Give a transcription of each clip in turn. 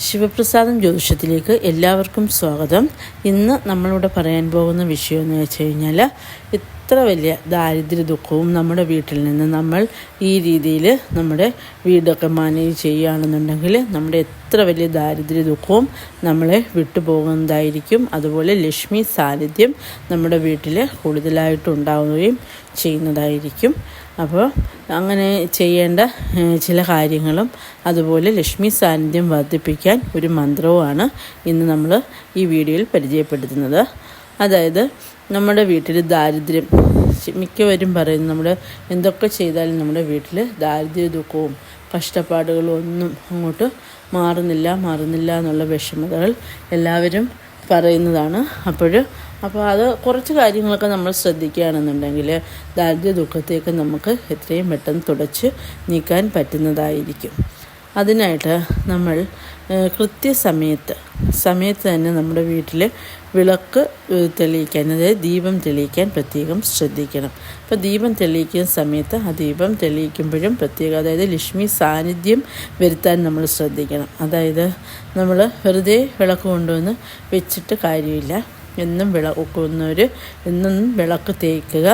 ശിവപ്രസാദം ജ്യോതിഷത്തിലേക്ക് എല്ലാവർക്കും സ്വാഗതം. ഇന്ന് നമ്മളിവിടെ പറയാൻ പോകുന്ന വിഷയം എന്ന് വെച്ച് കഴിഞ്ഞാൽ, ഇത്ര വലിയ ദാരിദ്ര്യ ദുഃഖവും നമ്മുടെ വീട്ടിൽ നിന്ന് നമ്മൾ ഈ രീതിയിൽ നമ്മുടെ വീടൊക്കെ മാനേജ് ചെയ്യുകയാണെന്നുണ്ടെങ്കിൽ നമ്മുടെ എത്ര വലിയ ദാരിദ്ര്യ ദുഃഖവും നമ്മളെ വിട്ടുപോകുന്നതായിരിക്കും. അതുപോലെ ലക്ഷ്മി സാന്നിധ്യം നമ്മുടെ വീട്ടിൽ കൂടുതലായിട്ടുണ്ടാവുകയും ചെയ്യുന്നതായിരിക്കും. അപ്പോൾ അങ്ങനെ ചെയ്യേണ്ട ചില കാര്യങ്ങളും അതുപോലെ ലക്ഷ്മി സാന്നിധ്യം വർദ്ധിപ്പിക്കാൻ ഒരു മന്ത്രവുമാണ് ഇന്ന് നമ്മൾ ഈ വീഡിയോയിൽ പരിചയപ്പെടുത്തുന്നത്. അതായത് നമ്മുടെ വീട്ടിൽ ദാരിദ്ര്യം, മിക്കവരും പറയുന്നു നമ്മൾ എന്തൊക്കെ ചെയ്താലും നമ്മുടെ വീട്ടിൽ ദാരിദ്ര്യ ദുഃഖവും കഷ്ടപ്പാടുകളും ഒന്നും അങ്ങോട്ട് മാറുന്നില്ല എന്നുള്ള വിഷമതകൾ എല്ലാവരും പറയുന്നതാണ്. അപ്പോൾ അത് കുറച്ച് കാര്യങ്ങളൊക്കെ നമ്മൾ ശ്രദ്ധിക്കുകയാണെന്നുണ്ടെങ്കിൽ ദാരിദ്ര്യ ദുഃഖത്തേക്ക് നമുക്ക് എത്രയും പെട്ടെന്ന് തുടച്ച് നീക്കാൻ പറ്റുന്നതായിരിക്കും. അതിനായിട്ട് നമ്മൾ കൃത്യസമയത്ത് തന്നെ നമ്മുടെ വീട്ടിൽ വിളക്ക് തെളിയിക്കാൻ, അതായത് ദീപം തെളിയിക്കാൻ പ്രത്യേകം ശ്രദ്ധിക്കണം. അപ്പോൾ ദീപം തെളിയിക്കുന്ന സമയത്ത് ആ ദീപം തെളിയിക്കുമ്പോഴും പ്രത്യേകം, അതായത് ലക്ഷ്മി സാന്നിധ്യം വരുത്താൻ നമ്മൾ ശ്രദ്ധിക്കണം. അതായത് നമ്മൾ വെറുതെ വിളക്ക് കൊണ്ടുവന്ന് വെച്ചിട്ട് കാര്യമില്ല. എന്നും എന്നും വിളക്ക് തേക്കുക.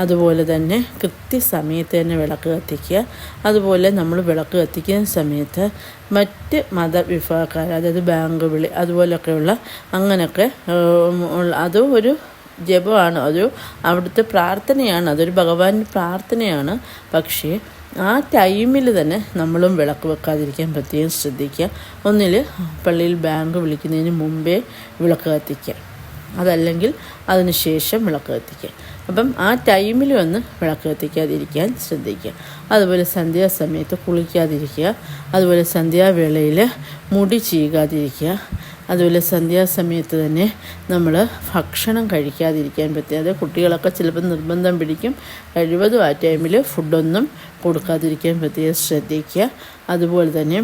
അതുപോലെ തന്നെ കൃത്യസമയത്ത് തന്നെ വിളക്ക് കത്തിക്കുക. അതുപോലെ നമ്മൾ വിളക്ക് കത്തിക്കുന്ന സമയത്ത് മറ്റ് മതവിഭാഗക്കാർ, അതായത് ബാങ്ക് വിളി അതുപോലൊക്കെയുള്ള അങ്ങനെയൊക്കെ അതും ഒരു ജപമാണ്, അവിടുത്തെ പ്രാർത്ഥനയാണ്, അതൊരു ഭഗവാന്റെ പ്രാർത്ഥനയാണ്. പക്ഷേ ആ ടൈമിൽ തന്നെ നമ്മളും വിളക്ക് വെക്കാതിരിക്കാൻ പ്രത്യേകം ശ്രദ്ധിക്കുക. ഒന്നിൽ പള്ളിയിൽ ബാങ്ക് വിളിക്കുന്നതിന് മുമ്പേ വിളക്ക് കത്തിക്കുക, അതല്ലെങ്കിൽ അതിന് ശേഷം വിളക്ക് കത്തിക്കുക. അപ്പം ആ ടൈമിൽ വന്ന് വിളക്ക് കത്തിക്കാതിരിക്കാൻ ശ്രദ്ധിക്കുക. അതുപോലെ സന്ധ്യാസമയത്ത് കുളിക്കാതിരിക്കുക. അതുപോലെ സന്ധ്യാവേളയിൽ മുടി ചീകാതിരിക്കുക. അതുപോലെ സന്ധ്യാസമയത്ത് തന്നെ നമ്മൾ ഭക്ഷണം കഴിക്കാതിരിക്കാൻ പറ്റുക. അത് കുട്ടികളൊക്കെ ചിലപ്പോൾ നിർബന്ധം പിടിക്കും. കഴിവതും ആ ടൈമിൽ ഫുഡൊന്നും കൊടുക്കാതിരിക്കാൻ പ്രത്യേകം ശ്രദ്ധിക്കുക. അതുപോലെ തന്നെ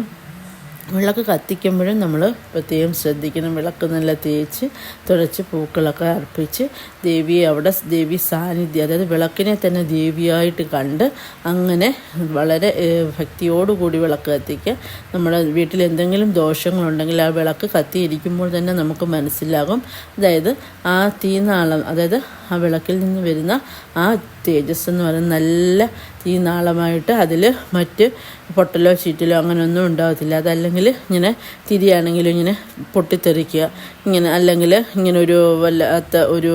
വിളക്ക് കത്തിക്കുമ്പോഴും നമ്മൾ പ്രത്യേകം ശ്രദ്ധിക്കണം. വിളക്ക് നല്ല തേച്ച് തുടച്ച് പൂക്കളൊക്കെ അർപ്പിച്ച് ദേവി സാന്നിധ്യം, അതായത് വിളക്കിനെ തന്നെ ദേവിയായിട്ട് കണ്ട് അങ്ങനെ വളരെ ഭക്തിയോടുകൂടി വിളക്ക് കത്തിക്കുക. നമ്മുടെ വീട്ടിൽ എന്തെങ്കിലും ദോഷങ്ങളുണ്ടെങ്കിൽ ആ വിളക്ക് കത്തിയിരിക്കുമ്പോൾ തന്നെ നമുക്ക് മനസ്സിലാകും. അതായത് ആ തീനാളം, അതായത് ആ വിളക്കിൽ നിന്ന് വരുന്ന ആ തേജസ് എന്ന് പറയുന്നത് നല്ല തീനാളമായിട്ട് അതിൽ മറ്റ് പൊട്ടലോ ചീറ്റലോ അങ്ങനെയൊന്നും ഉണ്ടാകത്തില്ല. അതല്ലെങ്കിൽ ഇങ്ങനെ തിരിയാണെങ്കിലും ഇങ്ങനെ പൊട്ടിത്തെറിക്കുക, ഇങ്ങനെ അല്ലെങ്കിൽ ഇങ്ങനെ ഒരു വല്ലാത്ത ഒരു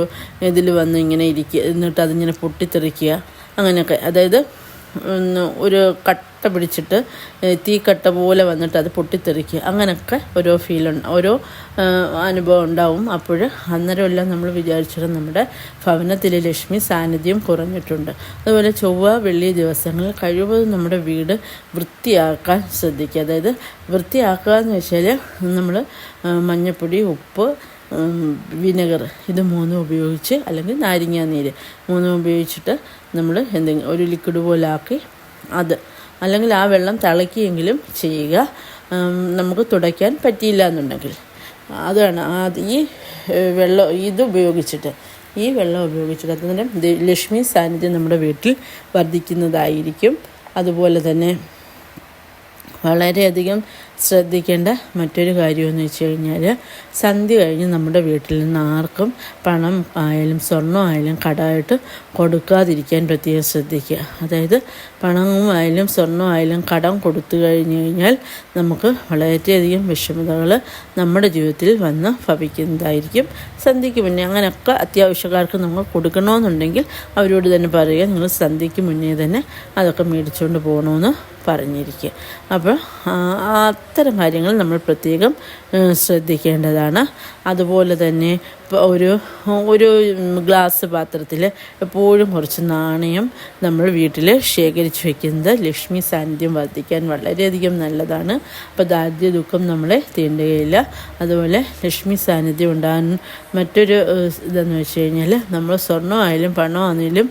ഇതിൽ വന്ന് ഇങ്ങനെ ഇരിക്കുക, എന്നിട്ട് അതിങ്ങനെ പൊട്ടിത്തെറിക്കുക, അങ്ങനെയൊക്കെ. അതായത് ഒരു കട്ട പിടിച്ചിട്ട് തീക്കട്ട പോലെ വന്നിട്ട് അത് പൊട്ടിത്തെറിക്കുക, അങ്ങനെയൊക്കെ ഓരോ അനുഭവം ഉണ്ടാവും. അപ്പോൾ അന്നേരമെല്ലാം നമ്മൾ വിചാരിച്ചിട്ട് നമ്മുടെ ഭവനത്തിലെ ലക്ഷ്മി സാന്നിധ്യം കുറഞ്ഞിട്ടുണ്ട്. അതുപോലെ ചൊവ്വ വെള്ളി ദിവസങ്ങളിൽ കഴിവതും നമ്മുടെ വീട് വൃത്തിയാക്കാൻ ശ്രദ്ധിക്കുക. അതായത് വൃത്തിയാക്കുക എന്ന് വെച്ചാൽ നമ്മൾ മഞ്ഞൾപ്പൊടി, ഉപ്പ്, വിനെഗർ ഇത് മൂന്നും ഉപയോഗിച്ച്, അല്ലെങ്കിൽ നാരങ്ങാനീര് മൂന്നും ഉപയോഗിച്ചിട്ട് നമ്മൾ എന്തെങ്കിലും ഒരു ലിക്വിഡ് പോലെ ആക്കി അത്, അല്ലെങ്കിൽ ആ വെള്ളം തിളക്കിയെങ്കിലും ചെയ്യുക. നമുക്ക് തുടയ്ക്കാൻ പറ്റിയില്ല എന്നുണ്ടെങ്കിൽ അതാണ് ഈ വെള്ളം ഉപയോഗിച്ചിട്ട് അന്നേരം ലക്ഷ്മി സാന്നിധ്യം നമ്മുടെ വീട്ടിൽ വർദ്ധിക്കുന്നതായിരിക്കും. അതുപോലെ തന്നെ വളരെയധികം ശ്രദ്ധിക്കേണ്ട മറ്റൊരു കാര്യമെന്ന് വെച്ച് കഴിഞ്ഞാൽ, സന്ധ്യ കഴിഞ്ഞ് നമ്മുടെ വീട്ടിൽ നിന്ന് ആർക്കും പണം ആയാലും സ്വർണ്ണം ആയാലും കടമായിട്ട് കൊടുക്കാതിരിക്കാൻ പ്രത്യേകം ശ്രദ്ധിക്കുക. അതായത് പണമായാലും സ്വർണ്ണമായാലും കടം കൊടുത്തു കഴിഞ്ഞാൽ നമുക്ക് വളരെയധികം വിഷമതകൾ നമ്മുടെ ജീവിതത്തിൽ വന്ന് ഭവിക്കുന്നതായിരിക്കും. സന്ധ്യയ്ക്ക് മുന്നേ അങ്ങനെയൊക്കെ അത്യാവശ്യക്കാർക്ക് നമ്മൾ കൊടുക്കണമെന്നുണ്ടെങ്കിൽ അവരോട് തന്നെ പറയുക, നിങ്ങൾ സന്ധ്യയ്ക്ക് മുന്നേ തന്നെ അതൊക്കെ മേടിച്ചുകൊണ്ട് പോകണമെന്ന് പറഞ്ഞിരിക്കുക. അപ്പോൾ അത്തരം കാര്യങ്ങൾ നമ്മൾ പ്രത്യേകം ശ്രദ്ധിക്കേണ്ടതാണ്. അതുപോലെ തന്നെ ഒരു ഗ്ലാസ് പാത്രത്തിൽ എപ്പോഴും കുറച്ച് നാണയം നമ്മൾ വീട്ടിൽ ശേഖരിച്ച് വയ്ക്കുന്നത് ലക്ഷ്മി സാന്നിധ്യം വർദ്ധിക്കാൻ വളരെയധികം നല്ലതാണ്. അപ്പോൾ ദാരിദ്ര്യ ദുഃഖം നമ്മളെ തീണ്ടുകയില്ല. അതുപോലെ ലക്ഷ്മി സാന്നിധ്യം ഉണ്ടാകാൻ മറ്റൊരു ഇതെന്ന് വെച്ച് കഴിഞ്ഞാൽ, നമ്മൾ സ്വർണ്ണമായാലും പണമാണെങ്കിലും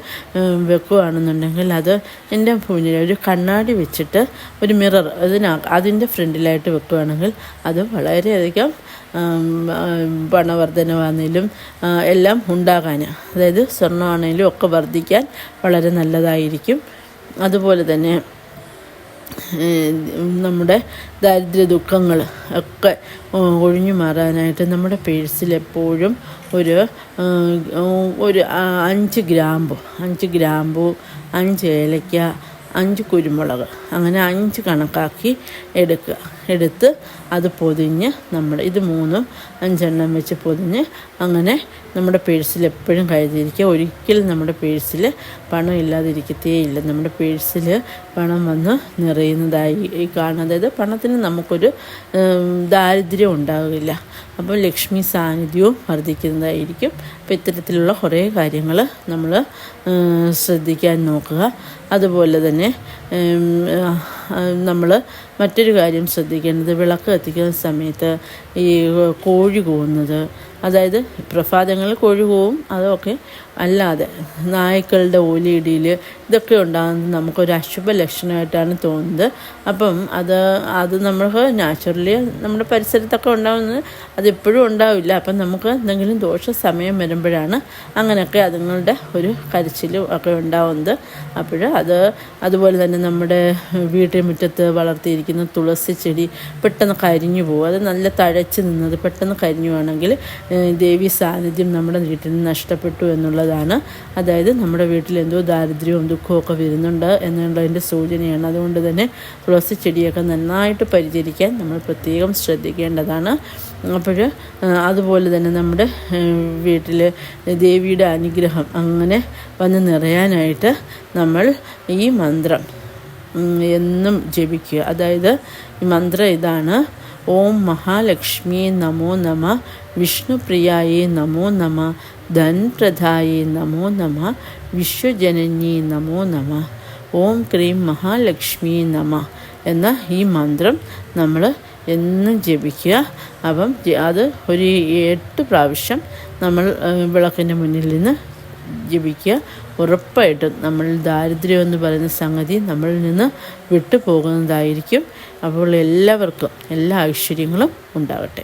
വെക്കുകയാണെന്നുണ്ടെങ്കിൽ അത് എൻ്റെ മുന്നിൽ ഒരു കണ്ണാടി വെച്ചിട്ട് ഒരു മിറർ അതിൻ്റെ ഫ്രണ്ടിലായിട്ട് വെക്കുകയാണെങ്കിൽ അത് വളരെയധികം പണവർദ്ധനവാണെങ്കിലും എല്ലാം ഉണ്ടാകാൻ, അതായത് സ്വർണ്ണമാണെങ്കിലും ഒക്കെ വർദ്ധിക്കാൻ വളരെ നല്ലതായിരിക്കും. അതുപോലെ തന്നെ നമ്മുടെ ദാരിദ്ര്യ ദുഃഖങ്ങൾ ഒക്കെ ഒഴിഞ്ഞു മാറാനായിട്ട് നമ്മുടെ പേഴ്സിൽ എപ്പോഴും ഒരു 5 ഗ്രാമ്പു 5 ഏലയ്ക്ക 5 കുരുമുളക് അങ്ങനെ 5 കണക്കാക്കി എടുത്ത് അത് പൊതിഞ്ഞ് ഇത് 5 വെച്ച് പൊതിഞ്ഞ് അങ്ങനെ നമ്മുടെ പേഴ്സിൽ എപ്പോഴും കരുതിയിരിക്കുക. ഒരിക്കലും നമ്മുടെ പേഴ്സിൽ പണം ഇല്ലാതിരിക്കത്തേയില്ല. നമ്മുടെ പേഴ്സിൽ പണം വന്ന് നിറയുന്നതായി കാണും. അതായത് പണത്തിന് നമുക്കൊരു ദാരിദ്ര്യം ഉണ്ടാകില്ല. അപ്പോൾ ലക്ഷ്മി സാന്നിധ്യവും വർദ്ധിക്കുന്നതായിരിക്കും. അപ്പോൾ ഇത്തരത്തിലുള്ള കുറേ കാര്യങ്ങൾ നമ്മൾ ശ്രദ്ധിക്കാൻ നോക്കുക. അതുപോലെ തന്നെ നമ്മൾ മറ്റൊരു കാര്യം ശ്രദ്ധിക്കേണ്ടത്, വിളക്ക് കത്തിക്കുന്ന സമയത്ത് ഈ കോഴി കൂവുന്നത്, അതായത് പ്രഭാതങ്ങളിൽ കോഴി കൂവും, അതൊക്കെ അല്ലാതെ നായ്ക്കളുടെ ഓലിയിടിയിൽ ഇതൊക്കെ ഉണ്ടാകുന്നത് നമുക്കൊരു അശുഭ ലക്ഷണമായിട്ടാണ് തോന്നുന്നത്. അപ്പം അത് നമുക്ക് നാച്ചുറലി നമ്മുടെ പരിസരത്തൊക്കെ ഉണ്ടാകുന്നത്, അതെപ്പോഴും ഉണ്ടാവില്ല. അപ്പം നമുക്ക് എന്തെങ്കിലും ദോഷ സമയം വരുമ്പോഴാണ് അങ്ങനെയൊക്കെ അതുങ്ങളുടെ ഒരു കരച്ചിലും ഒക്കെ ഉണ്ടാവുന്നത്. അതുപോലെ തന്നെ നമ്മുടെ വീട്ടിൽ മുറ്റത്ത് വളർത്തിയിരിക്കുന്ന തുളസി ചെടി പെട്ടെന്ന് കരിഞ്ഞു പോകും. അത് നല്ല തഴച്ച് നിന്നത് പെട്ടെന്ന് കരിഞ്ഞുവാണെങ്കിൽ ദേവി സാന്നിധ്യം നമ്മുടെ വീട്ടിൽ നിന്ന് നഷ്ടപ്പെട്ടു എന്നുള്ളതാണ്. അതായത് നമ്മുടെ വീട്ടിൽ എന്തോ ദാരിദ്ര്യവും ദുഃഖവും ഒക്കെ വരുന്നുണ്ട് എന്നുള്ളതിൻ്റെ സൂചനയാണ്. അതുകൊണ്ട് തന്നെ തുളസി ചെടിയൊക്കെ നന്നായിട്ട് പരിചരിക്കാൻ നമ്മൾ പ്രത്യേകം ശ്രദ്ധിക്കേണ്ടതാണ്. അതുപോലെ തന്നെ നമ്മുടെ വീട്ടിൽ ദേവിയുടെ അനുഗ്രഹം അങ്ങനെ വന്ന് നിറയാനായിട്ട് നമ്മൾ ഈ മന്ത്രം എന്നും ജപിക്കുക. അതായത് ഈ മന്ത്രം ഇതാണ്: ഓം മഹാലക്ഷ്മി നമോ നമ, വിഷ്ണുപ്രിയായേ നമോ നമ, ധൻപ്രദായേ നമോ നമ, വിശ്വജനന്യേ നമോ നമ, ഓം ക്രീം മഹാലക്ഷ്മി നമ എന്ന ഈ മന്ത്രം നമ്മൾ എന്നും ജപിക്കുക. അപ്പം അത് ഒരു 8 പ്രാവശ്യം നമ്മൾ വിളക്കിൻ്റെ മുന്നിൽ നിന്ന് ജപിക്കുക. ഉറപ്പായിട്ടും നമ്മൾ ദാരിദ്ര്യം എന്ന് പറയുന്ന സംഗതി നമ്മളിൽ നിന്ന് വിട്ടുപോകുന്നതായിരിക്കും. അപ്പോൾ എല്ലാവർക്കും എല്ലാ ഐശ്വര്യങ്ങളും ഉണ്ടാകട്ടെ.